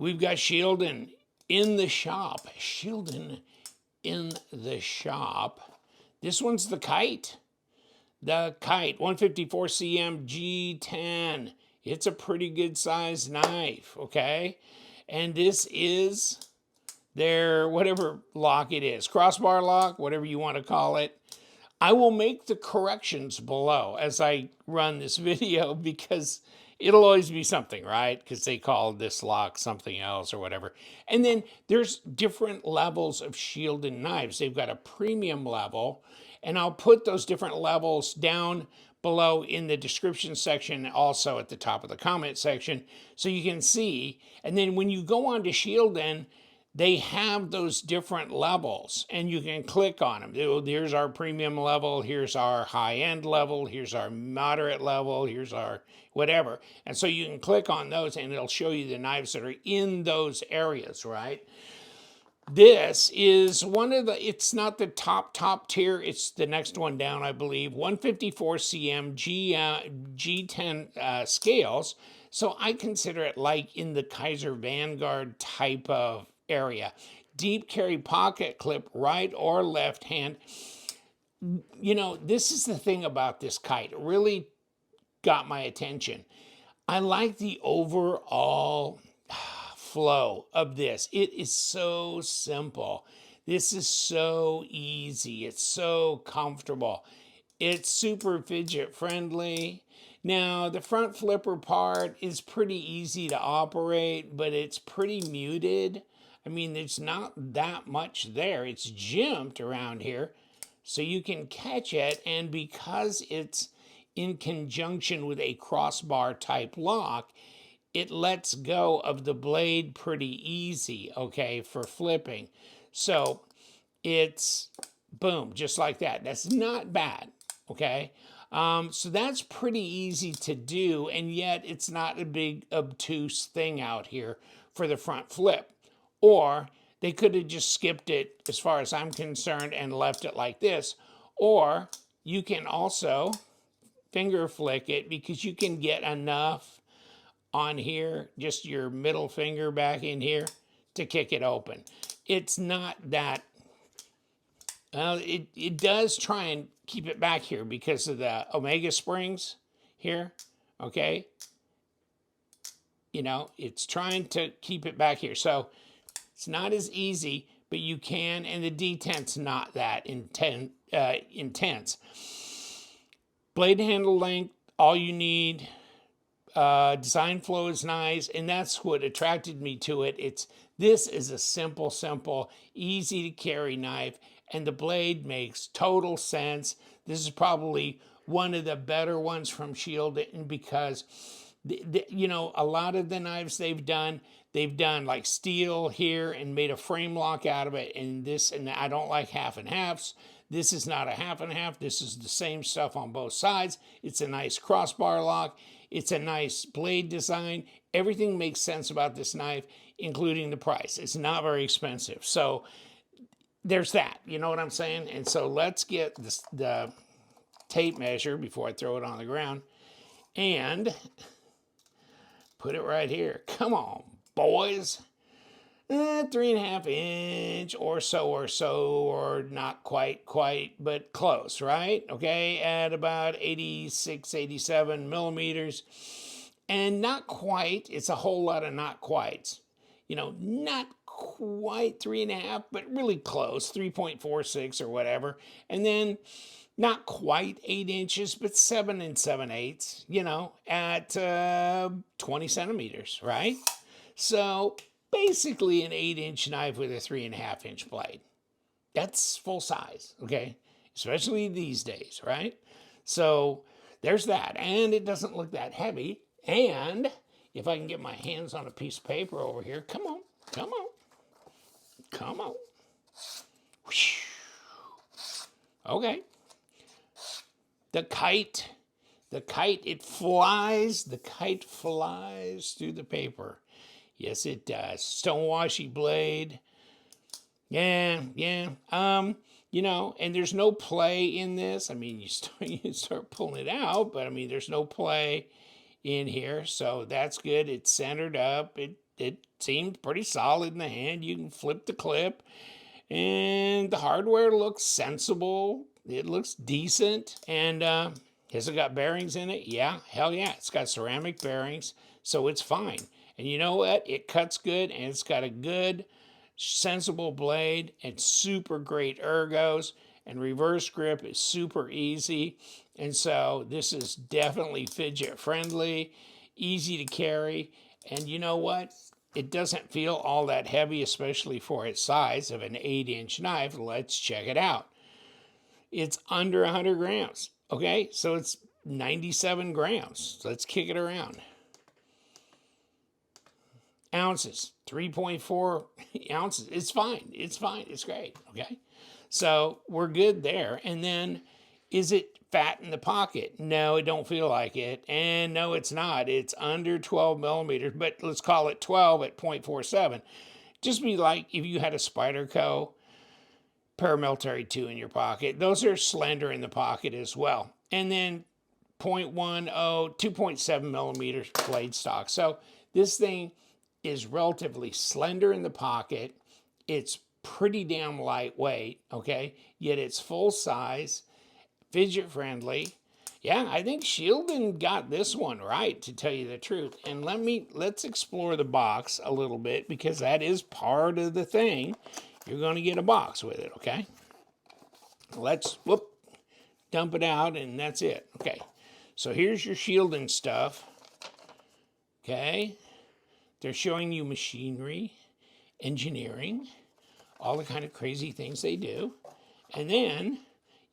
we've got Shieldon in the shop. Shieldon in the shop. This one's the Kite. The Kite, 154 cm G10. It's a pretty good sized knife, okay? And this is their whatever lock it is, crossbar lock, whatever you want to call it. I will make the corrections below as I run this video because it'll always be something, right? Because they call this lock something else or whatever. And then there's different levels of Shieldon knives. They've got a premium level, and I'll put those different levels down below in the description section, also at the top of the comment section, so you can see. And then when you go on to Shieldon, they have those different levels and you can click on them. Here's our premium level, here's our high-end level, here's our moderate level, here's our whatever. And so you can click on those and it'll show you the knives that are in those areas, right? This is one of the, it's not the top tier, it's the next one down, I believe, 154 cm G10 scales. So I consider it like in the Kaiser Vanguard type of area. Deep carry pocket clip, right or left hand. You know, this is the thing about this Kite. It really got my attention. I like the overall flow of this. It is so simple. This is so easy. It's so comfortable. It's super fidget friendly. Now, the front flipper part is pretty easy to operate, but it's pretty muted. I mean, there's not that much there. It's jimped around here, so you can catch it, and because it's in conjunction with a crossbar type lock, it lets go of the blade pretty easy, okay, for flipping. So it's boom, just like that. That's not bad, okay? So that's pretty easy to do, and yet it's not a big obtuse thing out here for the front flip. Or they could have just skipped it, as far as I'm concerned, and left it like this. Or you can also finger flick it because you can get enough on here, just your middle finger back in here, to kick it open. It's not that, well, it does try and keep it back here because of the Omega springs here, okay? You know, it's trying to keep it back here. So it's not as easy, but you can, and the detent's not that intense. Blade handle length, all you need. Design flow is nice, and that's what attracted me to it. This is a simple, easy to carry knife, and the blade makes total sense. This is probably one of the better ones from Shieldon because, you know, a lot of the knives they've done like steel here and made a frame lock out of it, and this, and I don't like half and halves. This is not a half and half. This is the same stuff on both sides. It's a nice crossbar lock. It's a nice blade design. Everything makes sense about this knife, including the price. It's not very expensive. So there's that, you know what I'm saying? And so let's get the tape measure before I throw it on the ground and put it right here. Come on, boys. 3.5 inch or so, or not quite, but close, right? Okay, at about 86, 87 millimeters. And not quite, it's a whole lot of not quite. You know, not quite 3.5, but really close, 3.46 or whatever. And then not quite 8 inches, but 7 7/8, you know, at 20 centimeters, right? So basically an 8-inch knife with a 3.5 inch blade. That's full size, okay? Especially these days, right? So there's that. And it doesn't look that heavy. And if I can get my hands on a piece of paper over here, come on. Okay. The Kite, it flies. The Kite flies through the paper. Yes, it does. Stonewashy blade. Yeah. You know, and there's no play in this. I mean, you start pulling it out, but I mean, there's no play in here, so that's good. It's centered up. It it seems pretty solid in the hand. You can flip the clip, and the hardware looks sensible. It looks decent. And has it got bearings in it? Yeah, hell yeah. It's got ceramic bearings, so it's fine. And you know what? It cuts good, and it's got a good, sensible blade and super great ergos. And reverse grip is super easy. And so this is definitely fidget friendly, easy to carry. And you know what? It doesn't feel all that heavy, especially for its size of an 8-inch knife. Let's check it out. It's under 100 grams. Okay, so it's 97 grams. Let's kick it around. Ounces, 3.4 ounces. It's fine. It's fine. It's great. Okay, so we're good there. And then, is it fat in the pocket? No, it don't feel like it. And no, it's not. It's under 12 millimeters, but let's call it 12 at 0.47. Just be like if you had a Spyderco Paramilitary 2 in your pocket. Those are slender in the pocket as well. And then 0.10, 2.7 millimeters blade stock. So this thing is relatively slender in the pocket. It's pretty damn lightweight, okay? Yet it's full size, fidget friendly. Yeah, I think Shieldon got this one right, to tell you the truth. And let's explore the box a little bit, because that is part of the thing. You're going to get a box with it, okay? Let's dump it out, and that's it. Okay, so here's your Shieldon stuff. Okay, they're showing you machinery, engineering, all the kind of crazy things they do. And then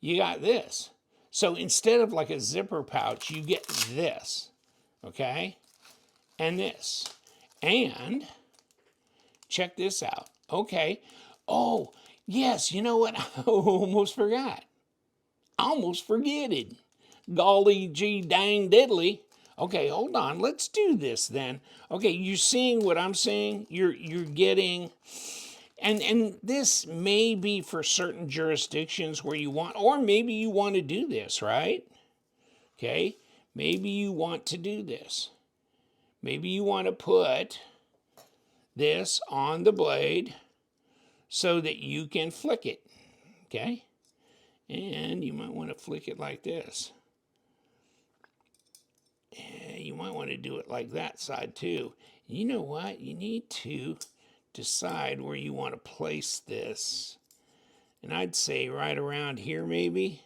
you got this. So instead of like a zipper pouch, you get this, okay? And this. And check this out. Okay. Oh, yes, you know what? I almost forgot. I almost forgetted. Golly gee dang diddly. Okay, hold on. Let's do this then. Okay, you're seeing what I'm seeing? You're getting, and this may be for certain jurisdictions where you want, or maybe you want to do this, right? Okay, maybe you want to do this. Maybe you want to put this on the blade so that you can flick it, okay? And you might want to flick it like this. You might want to do it like that side too. You know what? You need to decide where you want to place this. And I'd say right around here maybe.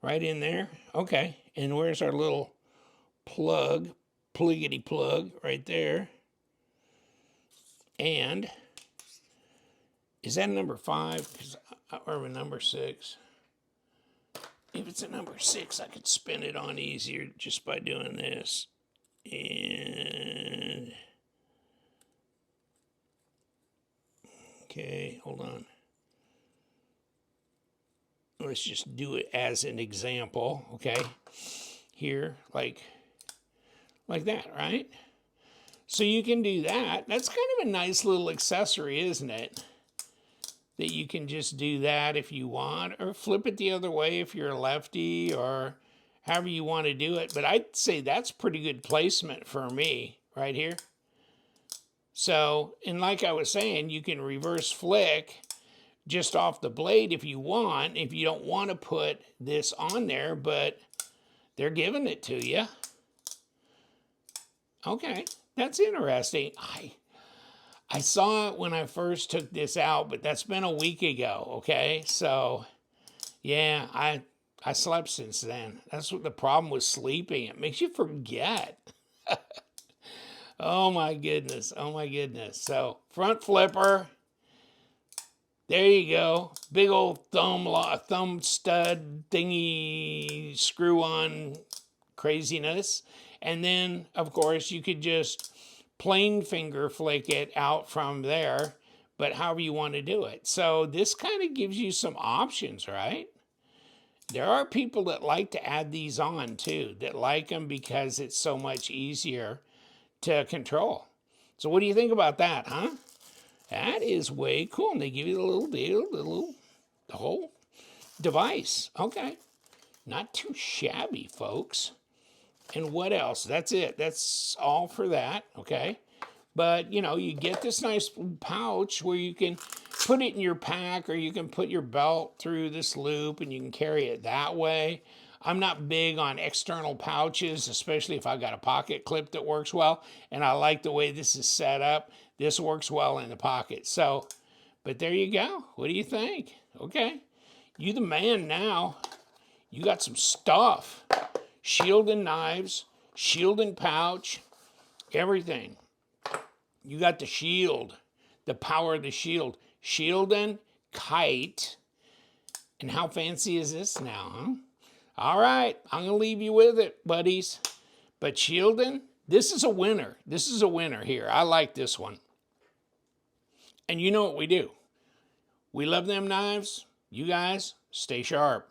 Right in there. Okay. And where's our little plug? Pliggity plug right there. And is that a number 5? Or a number 6? If it's a number 6, I could spin it on easier just by doing this. And okay, hold on. Let's just do it as an example, okay? Here, like that, right? So you can do that. That's kind of a nice little accessory, isn't it? That you can just do that if you want, or flip it the other way if you're a lefty, or however you want to do it. But I'd say that's pretty good placement for me right here. So, and like I was saying, you can reverse flick just off the blade if you want, if you don't want to put this on there, but they're giving it to you. Okay, that's interesting. I saw it when I first took this out, but that's been a week ago, okay? So, yeah, I slept since then. That's what the problem with sleeping. It makes you forget. Oh my goodness. Oh my goodness. So, front flipper. There you go. Big old thumb stud thingy screw on craziness. And then, of course, you could just plain finger flick it out from there, but however you want to do it. So this kind of gives you some options, right? There are people that like to add these on too, that like them because it's so much easier to control. So what do you think about that, huh? That is way cool. And they give you the little deal, the whole device. Okay. Not too shabby, folks. And what else? That's it. That's all for that, okay? But, you know, you get this nice pouch where you can put it in your pack, or you can put your belt through this loop and you can carry it that way. I'm not big on external pouches, especially if I've got a pocket clip that works well. And I like the way this is set up. This works well in the pocket. So, but there you go. What do you think? Okay. You the man now. You got some stuff. Shieldon knives, Shieldon pouch, everything. You got the shield, the power of the shield. Shieldon Kite. And how fancy is this now, huh? All right, I'm going to leave you with it, buddies. But Shieldon, this is a winner. This is a winner here. I like this one. And you know what we do. We love them knives. You guys, stay sharp.